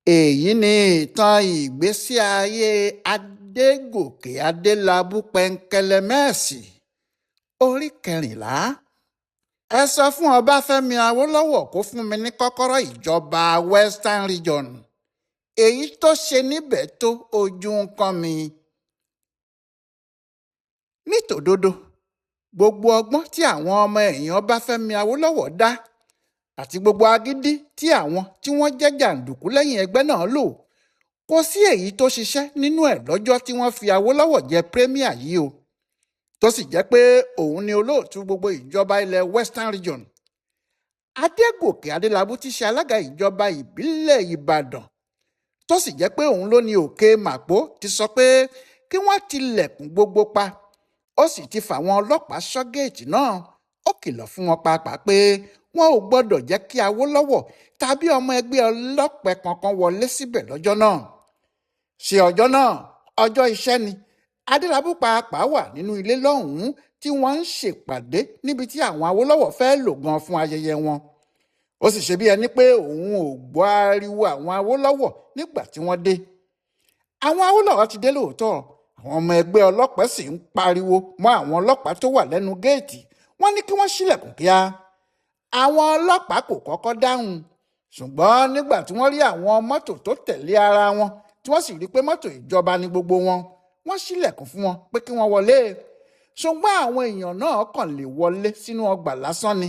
èyí ni ìtàn ìgbésí ayé adégòkè adélábù pẹ̀ǹkẹ̀lẹ̀mẹ́sì orí kẹrìnlá. ẹ sọ fún ọbáfẹ́mi awólọ́wọ̀ kó fún mi ní kọ́kọ́rọ́ ìjọba western region. èyí tó ṣe níbẹ̀ tó ojú ń kán mi. nítòdodo gbogbo ọgbọ́n tí àwọn ọmọ ẹ̀yìn ọbáfẹ́mi awólọ́wọ̀ dá àti gbogbo agídí tí àwọn tí wọ́n jẹ́ jàǹdùkú lẹ́yìn ẹgbẹ́ náà lò, kò sí èyí tó ṣiṣẹ́ nínú ẹ̀ lọ́jọ́ tí wọ́n fi Awólọ́wọ̀ jẹ premier yìí o, tó sì jẹ́ pé òun ni olóòtú gbogbo ìjọba ilẹ̀ Western Region. Adégòkè Adélábù ti ṣe alága ìjọba ìbílẹ̀ Ìbàdàn, tó sì jẹ́ pé òun ló ní òkè màpó, ti sọ pé kí wọ́n tilẹ̀kùn gbogbo pa. Ó sì ti fàwọn ọlọ́pàá ṣọ́ géètì náà. Ó kìlọ̀ fún wọn pàápàá pé wọn ò gbọ́dọ̀ jẹ́ kí Awólọ́wọ̀ tàbí ọmọ ẹgbẹ́ ọlọ́pẹ kankan wọlé síbẹ̀ lọ́jọ́ náà. Ṣé ọjọ́ náà ọjọ́ iṣẹ́ ni? Adélábù pàápàá wà nínú ilé lọ́hùn-ún tí wọ́n ń ṣèpàdé níbi tí àwọn Awólọ́wọ̀ fẹ́ lò gan fún ayẹyẹ wọn. Ó sì ṣe bí ẹni pé òun ò gbọ́ ariwo àwọn Awólọ́wọ̀ nígbà tí wọ́n dé. Àwọn Awólọ́wọ̀ ti dé lóòótọ́, àwọn ọmọ ẹgbẹ́ ọlọ́pàá sì ń pariwo mọ́ àwọn ọlọ́pàá tó wà lẹ́nu géètì. Wọ́n ní kí wọ́n ṣílẹ̀kùn kíá. Àwọn ọlọ́pàá kò kọ́kọ́ dáhùn, ṣùgbọ́n nígbà tí wọ́n rí àwọn mọ́tò tó tẹ̀lé ara wọn, tí wọ́n sì rí pé mọ́tò ìjọba ni gbogbo wọn, wọ́n ṣílẹ̀kùn fún wọn pé kí wọ́n wọlé. Ṣùgbọ́n àwọn èèyàn náà kàn lè wọlé sínú ọgbà lásán ni.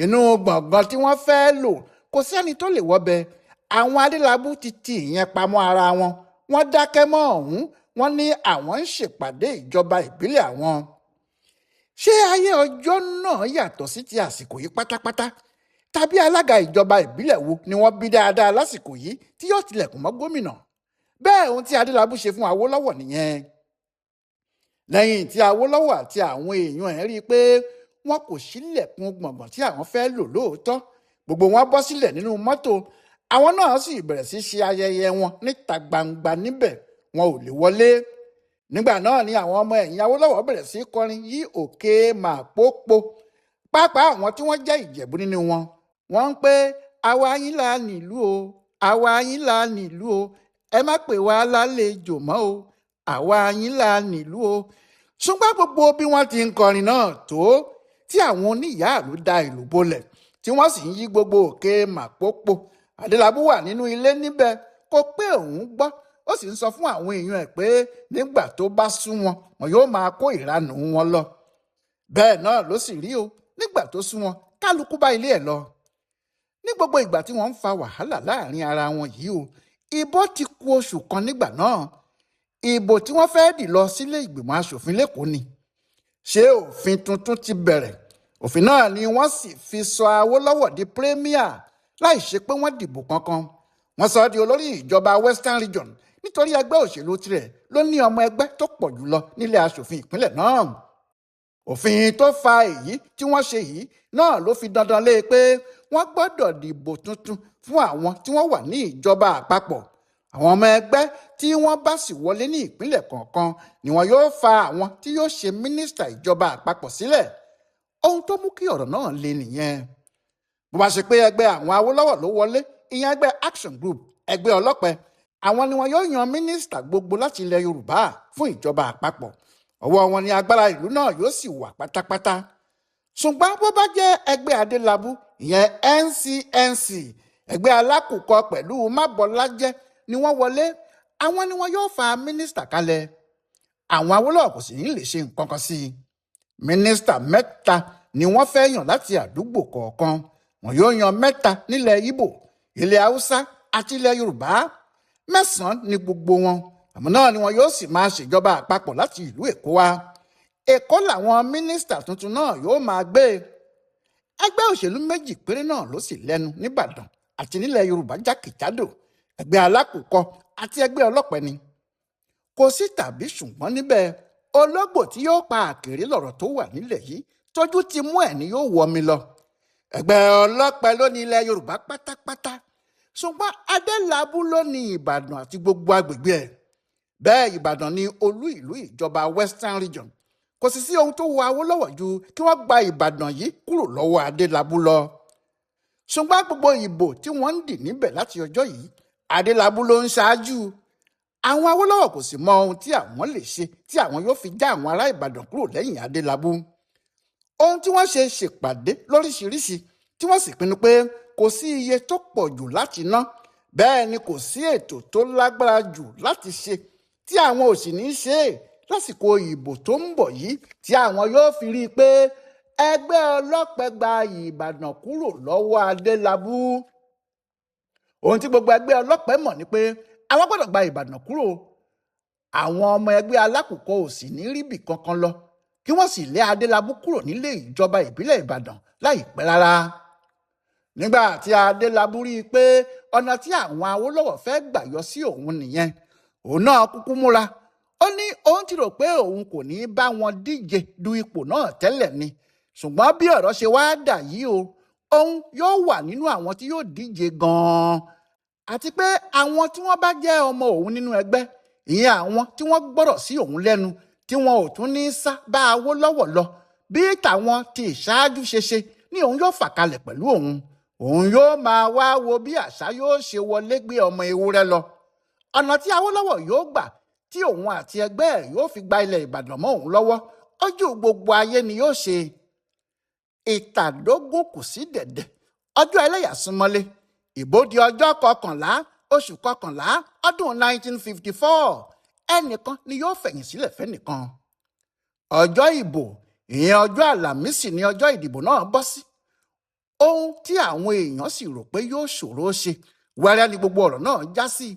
Inú gbọ̀ngàn tí wọ́n fẹ́ lò kò sẹ́ni tó lè wọbẹ̀. Àwọn Adélábù ti ìyẹn pamọ́ ara wọn. Wọ́n dákẹ́ mọ́ ọ̀hún. Wọ́n ní àwọn ń ṣèpàdé ìjọba ìbílẹ̀ àwọn. Ṣé ayé ọjọ́ náà yàtọ̀ sí ti àsìkò yìí pátápátá? Tàbí alága ìjọba ìbílẹ̀ wo ni wọ́n bí dáadáa lásìkò yìí tí yóò tilẹ̀kùn mọ́ gómìnà? Bẹ́ẹ̀ ohun tí Adélábù ṣe fún Awólọ́wọ̀ nìyẹn. Lẹ́yìn tí Awólọ́wọ̀ àti àwọn èèyàn ẹ̀ rí i pé wọn kò ṣílẹ̀kùn gbọ̀ngàn tí àwọn fẹ́ lò lóòótọ́, gbogbo wọn bọ́ sílẹ̀ nínú mọ́tò. Àwọn náà sì bẹ̀rẹ̀ sí ṣe ayẹyẹ wọn níta gbangba níbẹ̀. Wọn ò lè wọlé. Nígbà náà ni àwọn ọmọ ẹ̀yìn Awólọ́wọ̀ bẹ̀rẹ̀ sí kọrin yí òkè màpópó. Pàápàá àwọn tí wọ́n jẹ́ Ìjẹ̀bú nínú wọn, wọ́n ń pé àwa yín la nílùú o, àwa yín la nílùú o, ẹ má pè wá lálejò mọ́ o, àwa yín la nílùú o. Ṣùgbọ́n gbogbo bí wọ́n ti ń kọrin náà tó, tí àwọn oníyàálù da ìlú bolẹ̀, tí wọ́n sì ń yí gbogbo òkè màpópó. Adélábù wà nínú ilé níbẹ̀, kò pé òun gbọ́. Ó sì ń sọ fún àwọn èèyàn ẹ̀ pé nígbà tó bá sú wọn, wọn yóò máa kó ìranù wọn lọ. Bẹ́ẹ̀ náà ló sì rí o. Nígbà tó sú wọn, kálukú bá ilé ẹ̀ lọ. Ní gbogbo ìgbà tí wọ́n ń fa wàhálà láàrin ara wọn yìí o, ìbò ti kù oṣù kan nígbà náà. Ìbò tí wọ́n fẹ́ dì lọ sílé ìgbìmọ̀ aṣòfin lẹ́kọ̀ọ́ ni. Ṣé òfin tuntun ti bẹ̀rẹ̀? Òfin náà ni wọ́n sì fi sọ Awólọ́wọ̀ di premier láì ṣe pé wọ́n dìbò kankan. Wọ́n sọ ọ́ di olórí ìjọba Western Region nítorí ẹgbẹ́ òṣèlú tirẹ̀ ló ní ọmọ ẹgbẹ́ tó pọ̀ jùlọ nílé aṣòfin ìpínlẹ̀ náà. Òfin tó fa èyí tí wọ́n ṣe yìí náà ló fi dandan lé pé wọ́n gbọ́dọ̀ dìbò tuntun fún àwọn tí wọ́n wà ní ìjọba àpapọ̀. Àwọn ọmọ ẹgbẹ́ tí wọ́n bá sì wọlé ní ìpínlẹ̀ kọ̀ọ̀kan ni wọn yóò fa àwọn tí yóò ṣe mínísítà ìjọba àpapọ̀ sílẹ̀. Ohun tó mú kí ọ̀rọ̀ náà le nìyẹn. Bó bá ṣe pé ẹgbẹ́ àwọn Awólọ́wọ̀ ló wọlé, ìyẹn ẹgbẹ́ Action Group, ẹgbẹ́ ọlọ́pẹ, àwọn ni wọn yóò yan mínísítà gbogbo láti ilẹ̀ Yorùbá fún ìjọba àpapọ̀. Ọwọ́ wọn ni agbára ìlú náà yóò sì wà pátápátá. Ṣùgbọ́n bó bá jẹ́ ẹgbẹ́ Adélábù, ìyẹn NCNC, ẹgbẹ́ alákùkọ pẹ̀lú mábọ́lájẹ́ ni wọ́n wọlé, àwọn ni wọn yóò fa mínísítà kalẹ̀. Àwọn Awólọ́wọ̀ kò sì ní lè ṣe nǹkan kan sí i. Mínísítà 3 ni wọ́n fẹ́ yàn láti àdúgbò kọ̀ọ̀kan. Wọn yóò yan 3 nílẹ̀ Ìgbò, ilẹ̀ Haúsá àti ilẹ̀ Yorùbá. 9 ni gbogbo wọn. Àmọ́ náà ni wọn yóò sì máa ṣèjọba àpapọ̀ láti ìlú Èkó wá. Èkó làwọn mínísítà tuntun náà yóò máa gbé. Ẹgbẹ́ òṣèlú 2 péré náà ló sì lẹ́nu níbàdàn àti nílẹ̀ Yorùbá jákèjádò, ẹgbẹ́ alákùkọ àti ẹgbẹ́ ọlọ́pẹ ni. Kò sí tàbí ṣùgbọ́n níbẹ̀. Ológbò tí yóò pa àkèré lọ̀rọ̀ tó wà nílẹ̀ yìí, tójú ti mú ẹ̀ ni yóò wọmi lọ. Ẹgbẹ́ ọlọ́pẹ ló ní ilẹ̀ Yorùbá pátápátá, ṣùgbọ́n Adélábù ló ní Ìbàdàn àti gbogbo agbègbè ẹ̀. Bẹ́ẹ̀ Ìbàdàn ni olú ìlú ìjọba Western Region. Kò sì sí ohun tó wọ Awólọ́wọ̀ ju kí wọ́n gba Ìbàdàn yìí kúrò lọ́wọ́ Adélábù lọ. Ṣùgbọ́n gbogbo ìbò tí wọ́n ń dì níbẹ̀ láti ọjọ́ yìí, Adélabú ló ń ṣáájú. Àwọn Awólọ́wọ̀ kò sì mọ ohun tí àwọn lè ṣe tí àwọn yóò fi já àwọn ará Ìbàdàn kúrò lẹ́yìn Adélabú. Ohun tí wọ́n ṣe ṣèpàdé lóríṣiríṣi tí wọ́n sì pinnu pé kò sí iye tó pọ̀ jù láti ná, bẹ́ẹ̀ ni kò sí ètò tó lágbára jù láti ṣe tí àwọn ò sì ní ṣe lásìkò ìbò tó ń bọ̀ yìí tí àwọn yóò fi rí i pé ẹgbẹ́ ọlọ́pẹ gba Ìbàdàn kúrò lọ́wọ́ Adélabú. Ohun tí gbogbo ẹgbẹ́ ọlọ́pẹ mọ̀ ni pé àwọn gbọ́dọ̀ gba Ìbàdàn kúrò. Àwọn ọmọ ẹgbẹ́ alákùkọ ò sì ní ríbì kankan lọ kí wọ́n sì lé Adélabú kúrò nílé ìjọba ìbílẹ̀ Ìbàdàn láìpẹ́ rárá. Nígbà tí Adélabú rí i pé ọ̀nà tí àwọn Awólọ́wọ̀ fẹ́ gbà yọ sí òun nìyẹn, òun náà kúkú múra. Ó ní òun ti rò pé òun kò ní bá wọn díje du ipò náà tẹ́lẹ̀ ni, ṣùgbọ́n bí ọ̀rọ̀ ṣe wá dà yìí òun yóò wà nínú àwọn tí yóò díje gan-an. Àti pé àwọn tí wọ́n bá jẹ́ ọmọ òun nínú ẹgbẹ́, ìyẹn àwọn tí wọ́n gbọ́rọ̀ sí òun lẹ́nu, tí wọn ò tún ní sá bá Awólọ́wọ̀ lọ bí tàwọn ti ìṣáájú ṣe ni òun yóò fà kalẹ̀ pẹ̀lú òun. Òun yóò máa wá wo bí àṣà yóò ṣe wọlé gbé ọmọ ewúrẹ́ lọ. Ọ̀nà tí Awólọ́wọ̀ yóò gbà tí òun àti ẹgbẹ́ ẹ̀ yóò fi gba ilẹ̀ Ìbàdàn mọ́ òun lọ́wọ́, ojú gbogbo ayé ni yóò ṣe. Ìtàdógún kù sí dẹ̀dẹ̀, ọjọ́ ẹlẹ́yà súnmọ́lé. Ìbò di ọjọ́ 11 oṣù 11 ọdún 1954. Ẹnìkan ni yóò fẹ̀yìn sílẹ̀ fẹ́nìkan. Ọjọ́ ìbò, ìyẹn ọjọ́ Àlàmísì ni ọjọ́ ìdìbò náà bọ́ sí. Ohun tí àwọn èèyàn sì rò pé yóò ṣòro ṣe, wẹ́rẹ́ ni gbogbo ọ̀rọ̀ náà já sí.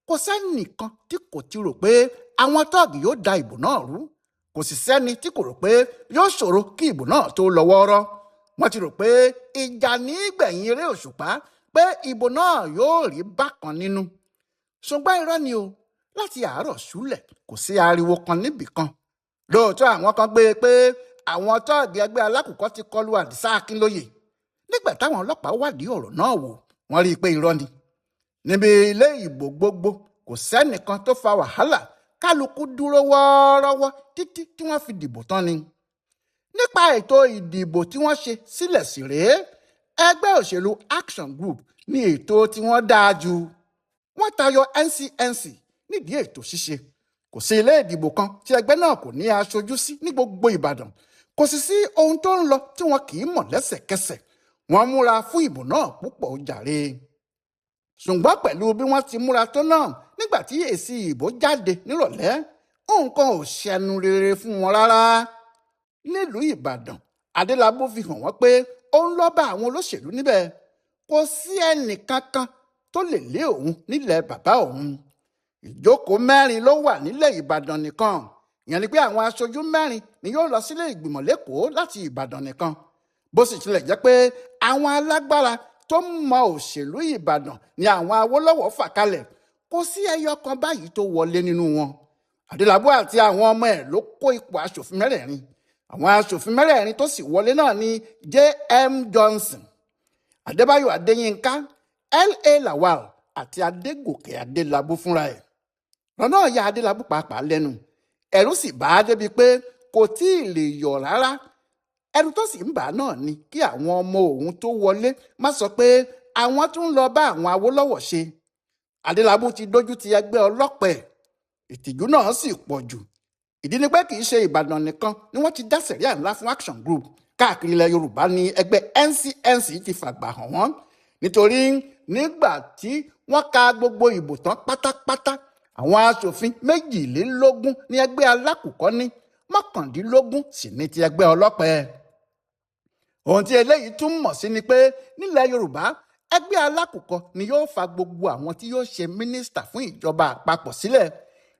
Kò sẹ́nìkan tí kò ti rò pé àwọn tọ́ọ̀gì yóò da ìbò náà rú. Kò sì sẹ́ni tí kò rò pé yóò ṣòro kí ìbò náà tó lọ wọ́ọ́rọ́. Wọ́n ti rò pé ìjà ní gbẹ̀yìn eré òṣùpá, pé ìbò náà yóò rí bákan nínú. Ṣùgbọ́n irọ́ ni láti àárọ̀ ṣúlẹ̀ kò sí ariwo kan níbì kan. Lóòótọ́ àwọn kan gbé pé àwọn tọ́ọ̀gì ẹgbẹ́ alákùkọ ti kọlu Àdìsá Akínlóye. Nígbà táwọn ọlọ́pàá wádìí ọ̀rọ̀ náà wò, wọ́n rí i pé irọ́ ni. Níbi ilé ìbò gbogbo kò sẹ́nìkan tó fa wàhálà, kálukú dúró wọ́ọ́rọ́wọ́ títí tí wọ́n fi dìbò tán ni. Nípa ètò ìdìbò tí wọ́n ṣe sílẹ̀ sí rèé, ẹgbẹ́ òṣèlú Action Group ní ètò tí wọ́n dáa jù. Wọ́n tayọ NCNC nídìí ètò ṣíṣe. Kò sí ilé ìdìbò kan tí ẹgbẹ́ náà kò ní aṣojú sí ní gbogbo Ìbàdàn. Kò sì sí ohun tó ń lọ tí wọn kì í mọ̀ lẹ́sẹ̀kẹsẹ̀. Wọ́n múra fún ìbò náà púpọ̀ jàre. Ṣùgbọ́n pẹ̀lú bí wọ́n ti múra tó náà, nígbà tí èsì ìbò jáde nírọ̀lẹ́, nǹkan ò ṣẹnu rere fún wọn rárá. Nílùú Ìbàdàn, Adélabú fi hàn wọ́n pé òun ló bá àwọn olóṣèlú níbẹ̀. Kò sí ẹnì kankan tó lè lé òun nílẹ̀ bàbá òun. Ìjókòó 4 ló wà nílẹ̀ Ìbàdàn nìkan. Ìyẹn ni pé àwọn aṣojú 4 ni yóò lọ sílé ìgbìmọ̀ lÉkòó láti Ìbàdàn nìkan. Bó sì tilẹ̀ jẹ́ pé àwọn alágbára tó mọ òṣèlú Ìbàdàn ni àwọn Awólọ́wọ̀ fà kalẹ̀, kò sí ẹyọ kan báyìí tó wọlé nínú wọn. Adélabú àti àwọn ọmọ ẹ̀ ló kó ipò aṣòfin 4. Àwọn aṣòfin 4 tó sì wọlé náà ni J.M. Johnson, Adébáyọ̀ Adéyínká, L.A. Lawal àti Adégòkè Adélabú fúnra ẹ̀. Ọ̀rọ̀ náà ya Adélabú pàápàá lẹ́nu. Ẹ̀rù sì bà á débi pé kò tí ì lè yọ̀ rárá. Ẹ̀rù tó sì ń bà á náà ni kí àwọn ọmọ òun tó wọlé má sọ pé àwọn tún ń lọ bá àwọn Awólọ́wọ̀ ṣe. Adélabú ti dójú ti ẹgbẹ́ ọlọ́pẹ. Ìtìjú náà sì pọ̀ jù. Ìdí ni pé kì í ṣe Ìbàdàn nìkan ni wọ́n ti dá sẹ̀ríà ńlá fún Action Group. Káàkiri ilẹ̀ Yorùbá ni ẹgbẹ́ NCNC ti fàgbà hàn wọ́n. Nítorí nígbà tí wọ́n ka gbogbo ìbò tán pátápátá, àwọn aṣòfin 22 ní ẹgbẹ́ alákùkọ ní, 19 sì ní ti ẹgbẹ́ ọlọ́pẹ. Ohun tí eléyìí tún mọ̀ sí ni pé nílẹ̀ Yorùbá, ẹgbẹ́ alákùkọ ni yóò fa gbogbo àwọn tí yóò ṣe mínísítà fún ìjọba àpapọ̀ sílẹ̀.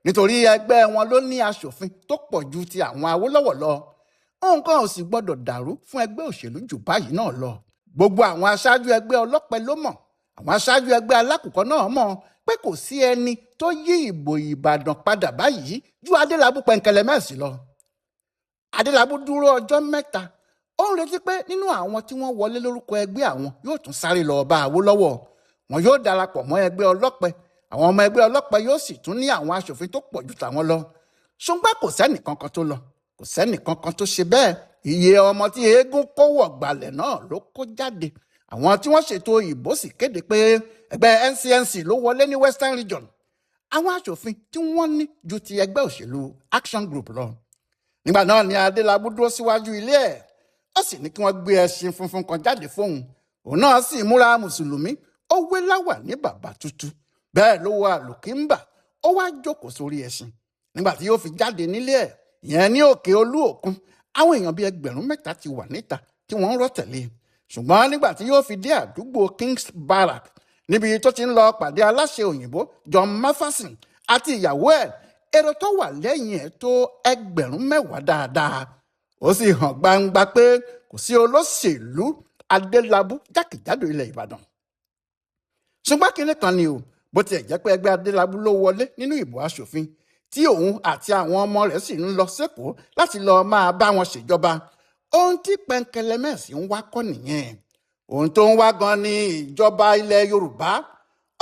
Nítorí ẹgbẹ́ wọn ló ní aṣòfin tó pọ̀ ju ti àwọn Awólọ́wọ̀ lọ. Nǹkan ò sì gbọ́dọ̀ dàrú fún ẹgbẹ́ òṣèlú jù báyìí náà lọ. Gbogbo àwọn aṣáájú ẹgbẹ́ ọlọ́pẹ ló mọ̀. Àwọn aṣáájú ẹgbẹ́ alákùkọ náà mọ̀ pé kò sí ẹni tó yí ìbò Ìbàdàn padà báyìí ju Adélabú pẹ̀ǹkẹ̀lẹ̀ mẹ́sì lọ. Adélabú dúró ọjọ́ 3. Ó ń retí pé nínú àwọn tí wọ́n wọlé lórúkọ ẹgbẹ́ àwọn yóò tún sáré lọ bá Awólọ́wọ̀. Wọn yóò darapọ̀ mọ́ ẹgbẹ́ ọlọ́pẹ. Àwọn ọmọ ẹgbẹ́ ọlọ́pẹ yóò sì tún ní àwọn aṣòfin tó pọ̀ ju tàwọn lọ. Ṣùgbọ́n kò sẹ́nìkankan tó lọ. Kò sẹ́nìkankan tó ṣe bẹ́ẹ̀. Iye ọmọ tí eégún kó wọ̀ gbalẹ̀ náà ló kó jáde. àwọn tí wọ́n ṣètò ìbò sì kéde pé ẹgbẹ́ NCNC ló wọlé ní Western Region. Àwọn aṣòfin tí wọ́n ní ju ti ẹgbẹ́ òṣèlú Action Group lọ. Nígbà náà ni Adélabú dúró síwájú ilé ẹ̀, ó sì ní kí wọ́n gbé ẹṣin funfun kan jáde fóun. Òun náà sì múra mùsùlùmí, ó wé láwà ní bàbá tútù, bẹ́ẹ̀ ló wọ àlùkìmbà, ó wá jókòó sórí ẹṣin. Nígbà tí yóò fi jáde nílé ẹ̀, ìyẹn ní òkè olú òkun, àwọn èèyàn bíi 7,000 ti wà níta tí wọ́n ń rọ́ tẹ̀lé. Ṣùgbọ́n nígbà tí yóò fi dé àdúgbò Kings Barrack, níbi tó ti ń lọ pàdé aláṣẹ òyìnbó John Maferson àti ìyàwó ẹ̀, èrò tó wà lẹ́yìn ẹ̀ tó 10,000 dáadáa. Ó sì hàn gbangba pé kò sí olóṣèlú Adélabú jákèjádò ilẹ̀ Ìbàdàn. Ṣùgbọ́n kinní kan ni o, bó tiẹ̀ jẹ́ pé ẹgbẹ́ Adélabú ló wọlé nínú ìbò aṣòfin, tí òun àti àwọn ọmọ rẹ̀ sì ń lọ sẹ́kọ̀ọ́ láti lọ máa bá wọn ṣèjọba, ohun tí Pẹ̀ǹkẹ̀lẹ́mẹ̀sì ń wá kọ́ nìyẹn. Ohun tó ń wá gan ni ìjọba ilẹ̀ Yorùbá.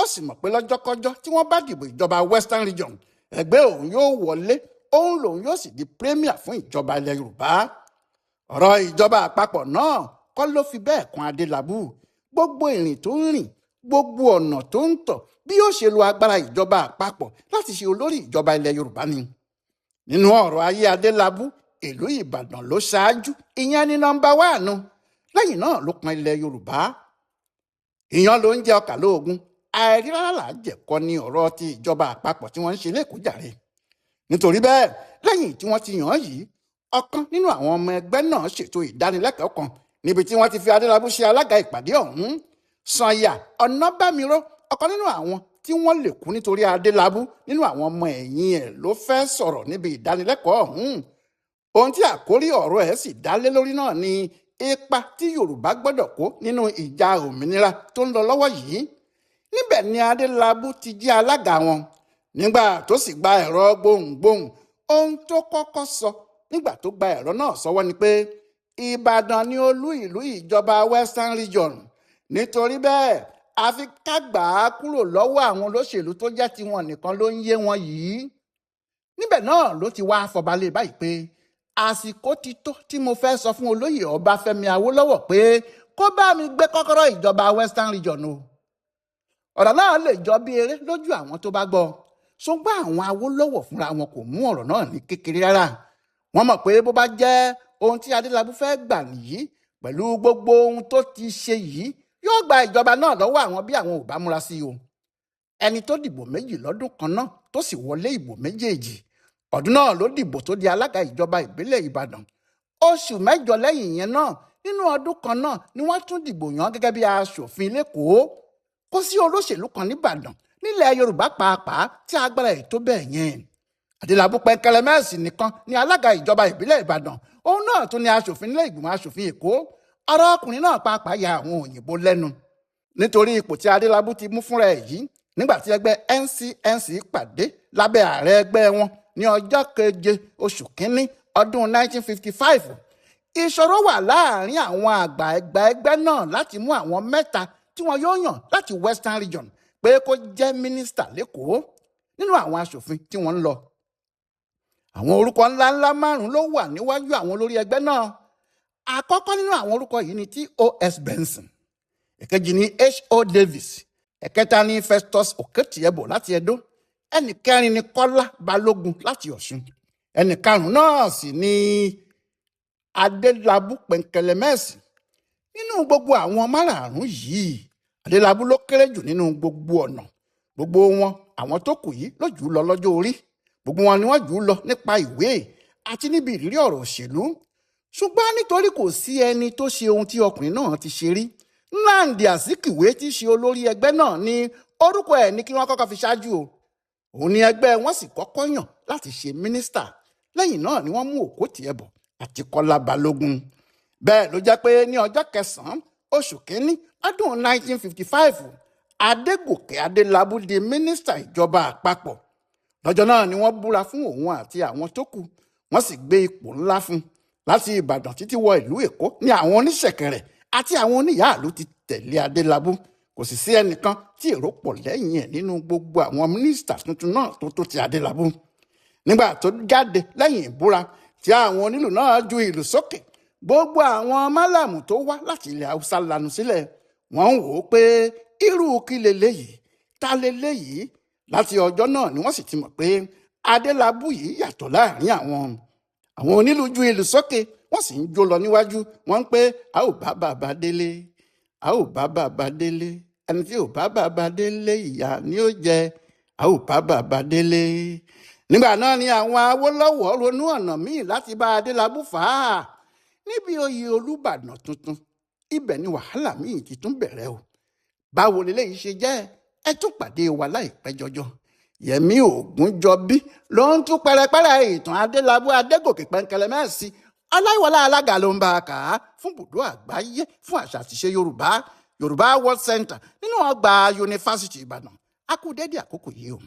Ó sì mọ̀ pé lọ́jọ́kọ́jọ́ tí wọ́n bá dìbò ìjọba Western Region, ẹgbẹ́ òun yóò wọlé, òun lòun yóò sì di premier fún ìjọba ilẹ̀ Yorùbá. Ọ̀rọ̀ ìjọba àpapọ̀ náà kọ́ ló fi bẹ́ẹ̀ kan Adélabú. Gbogbo ìrìn tó ń rìn, gbogbo ọ̀nà tó ń tọ̀, bí yóò ṣe lo agbára ìjọba àpapọ̀ láti ṣe olórí ìjọba ilẹ̀ Yorùbá ni. Nínú ọ̀rọ̀ ayé Adélabú, ìlú Ìbàdàn ló ṣáájú, ìyẹn ní nọ́mbà 1. Lẹ́yìn náà ló kan ilẹ̀ Yorùbá. Ìyàn ló ń jẹ ọkà lóògùn, àìrí rárá là jẹ̀kọ́ ní ọ̀rọ̀ ti ìjọba àpapọ̀ tí wọ́n ń ṣe lẹ́kọ̀ọ́ jàre. Nítorí bẹ́ẹ̀, lẹ́yìn tí wọ́n ti yàn án yìí, ọ̀kan nínú àwọn ọmọ ẹgbẹ́ náà ṣètò ìdánilẹ́kọ̀ọ́ kan níbi tí wọ́n ti fi Adélabú ṣe alága ìpàdé ọ̀hún. Sànyà Ọ̀nàbámiró, ọ̀kan nínú àwọn tí wọ́n lè kú nítorí Adélabú nínú àwọn ọmọ ẹ̀yìn ẹ̀, ló fẹ́ sọ̀rọ̀ níbi ìdánilẹ́kọ̀ọ́ ọ̀hún. Ohun tí àkórí ọ̀rọ̀ ẹ̀ sì dá lé lórí náà ni ipa tí Yorùbá gbọ́dọ̀ kó nínú ìjà òmìnira tó ń lọ lọ́wọ́ yìí. Níbẹ̀ ni Adélabú ti jẹ́ alága wọn. Nígbà tó sì gba ẹ̀rọ gbohùngbohùn, ohun tó kọ́kọ́ sọ nígbà tó gba ẹ̀rọ náà sọ́wọ́ ni pé Ìbàdàn ni olú ìlú ìjọba Western Region. Nítorí bẹ́ẹ̀, àfi ká gbà á kúrò lọ́wọ́ àwọn olóṣèlú tó jẹ́ tiwọn nìkan ló ń yé wọn yìí. Níbẹ̀ náà ló ti wá fọbalẹ̀ báyìí pé àsìkò ti tó tí mo fẹ́ sọ fún olóyè Ọbáfẹ́mi Awólọ́wọ̀ pé kó bá mi gbé kọ́kọ́rọ́ ìjọba Western Region o. Ọ̀rọ̀ náà lè jọ bí eré lójú àwọn tó bá gbọ́, ṣùgbọ́n àwọn Awólọ́wọ̀ fúnra wọn kò mú ọ̀rọ̀ náà ní kékeré rárá. Wọ́n mọ̀ pé bó bá jẹ́ ohun tí Adélabú fẹ́ gbà nìyí, pẹ̀lú gbogbo ohun tó ti ṣe yìí, yóò gba ìjọba náà lọ́wọ́ àwọn bí àwọn ò bá múra sí o. Ẹni tó dìbò 2 lọ́dún kan náà tó sì wọlé ìbò méjèèjì, ọdún náà ló dìbò tó di alága ìjọba ìbílẹ̀ Ìbàdàn. Oṣù 9 lẹ́yìn yẹn náà, nínú ọdún kan náà ni wọ́n tún dìbò yàn gẹ́gẹ́ bí aṣòfin lẹ́kọ̀ọ́. Kò sí olóṣèlú kan níbàdàn, nílẹ̀ Yorùbá pàápàá, tí agbára ẹ̀ tó bẹ́ẹ̀ yẹn. Adélabú Pẹ̀ǹkẹ̀lẹ́mẹ̀sì nìkan ni alága ìjọba ìbílẹ̀ Ìbàdàn, òun náà tún ni aṣòfin nílẹ̀ ìgbìmọ̀ aṣòfin Èkó. Ọ̀rọ̀ ọkùnrin náà pàápàá ya àwọn òyìnbó lẹ́nu. Nítorí ipò tí Adélabú ti mú fúnra ẹ̀ yìí, nígbà tí ẹgbẹ́ NCNC pàdé lábẹ́ ààrẹ ẹgbẹ́ wọn ní ọjọ́ 7 oṣù kínní ọdún 1955, ìṣòro wà láàrin àwọn àgbà ẹgbẹ́ náà láti mú àwọn 3 tí wọn yóò yàn láti Western Region pé kó jẹ́ mínísítà lẹ́kọ̀ọ́ nínú àwọn aṣòfin tí wọ́n ń lọ. Àwọn orúkọ ńláńlá 5 ló wà níwájú àwọn olórí ẹgbẹ́ náà. Àkọ́kọ́ nínú àwọn orúkọ yìí ni T.O.S. Benson, èkejì ni H.O. Davis, ẹ̀kẹta ni Festus Oketiebo láti Edo, ẹnì kẹrin ni Kọ́lá Balógun láti Ọ̀ṣun, ẹnì karùn-ún náà sì ni Adélabú Pẹ̀ǹkẹ̀lẹ́mẹ̀sì. Nínú gbogbo àwọn márààrún yìí, Adélabú ló kéré jù nínú gbogbo ọ̀nà. Gbogbo wọn, àwọn tó kù yìí, ló jù ú lọ lọ́jọ́ orí. Gbogbo wọn ni wọ́n jù ú lọ nípa ìwé àti níbi ìrírí ọ̀rọ̀ òṣèlú. Ṣùgbọ́n nítorí kò sí ẹni tó ṣe ohun tí ọkùnrin náà ti ṣe rí, Nnamdi Azikiwe tí ṣe olórí ẹgbẹ́ náà ní orúkọ ẹ̀ ní kí wọ́n kọ́kọ́ fi ṣáájú o. Òun ni ẹgbẹ́ wọn sì kọ́kọ́ yàn láti ṣe mínísítà. Lẹ́yìn náà ni wọ́n mú Oketiebo àti Kọ́lá Balógun. Bẹ́ẹ̀ ló jẹ́ pé ní ọjọ́ 9 oṣù kínní ọdún 1955, Adégòkè Adélabú di mínísítà ìjọba àpapọ̀. Lọ́jọ́ náà ni wọ́n búra fún òun àti àwọn tó kù. Wọ́n sì gbé ipò ńlá fún. Láti Ìbàdàn títí wọ ìlú Èkó ni àwọn oníṣẹ̀kẹ̀rẹ̀ àti àwọn oníyàálù ti tẹ̀lé Adélabú. Kò sì sí ẹnìkan tí èrò pọ̀ lẹ́yìn ẹ̀ nínú gbogbo àwọn mínísítà tuntun náà tó ti Adélabú. Nígbà tó jáde lẹ́yìn ìbúra tí àwọn onílù náà ju ìlù sókè, gbogbo àwọn málàmù tó wá láti ilẹ̀ Haúsá lanu sílẹ̀. wọ́n ń wò ó pé irú kí leléyìí ta leléyìí. Láti ọjọ́ náà ni wọ́n sì ti mọ̀ pé Adélabú yìí yàtọ̀ láàrin àwọn onílù ju ìlù sókè wọ́n sì ń jó lọ níwájú. Wọ́n ń pé a ò bá bàbá délé, a ò bá bàbá délé, ẹni tí ò bá bàbá délé ìyà ni ó jẹ, a ò bá bàbá délé. Nígbà náà ni àwọn Awólọ́wọ̀ ronú ọ̀nà míì láti bá Adélabú fà á. Níbi oyè Olúbàdàn tuntun, ibẹ̀ ni wàhálà míì ti tún bẹ̀rẹ̀ o. Báwo leléyìí ṣe jẹ́? Ẹ tún pàdé wa láìpẹ́ jọjọ. Yẹmí Ògúnjọbí ló ń tún pẹrẹpẹrẹ ìtàn Adélabú Adégòkè Pẹ̀nkẹlẹ́mẹ́sì Ọláyíwọlá Alága ló ń bá a kà á fún Ibùdó Àgbáyé fún Àṣà àti Ìṣe Yorùbá World Center nínú ọgbà Yunifásítì Ìbàdàn. A kú dédé àkókò yìí o.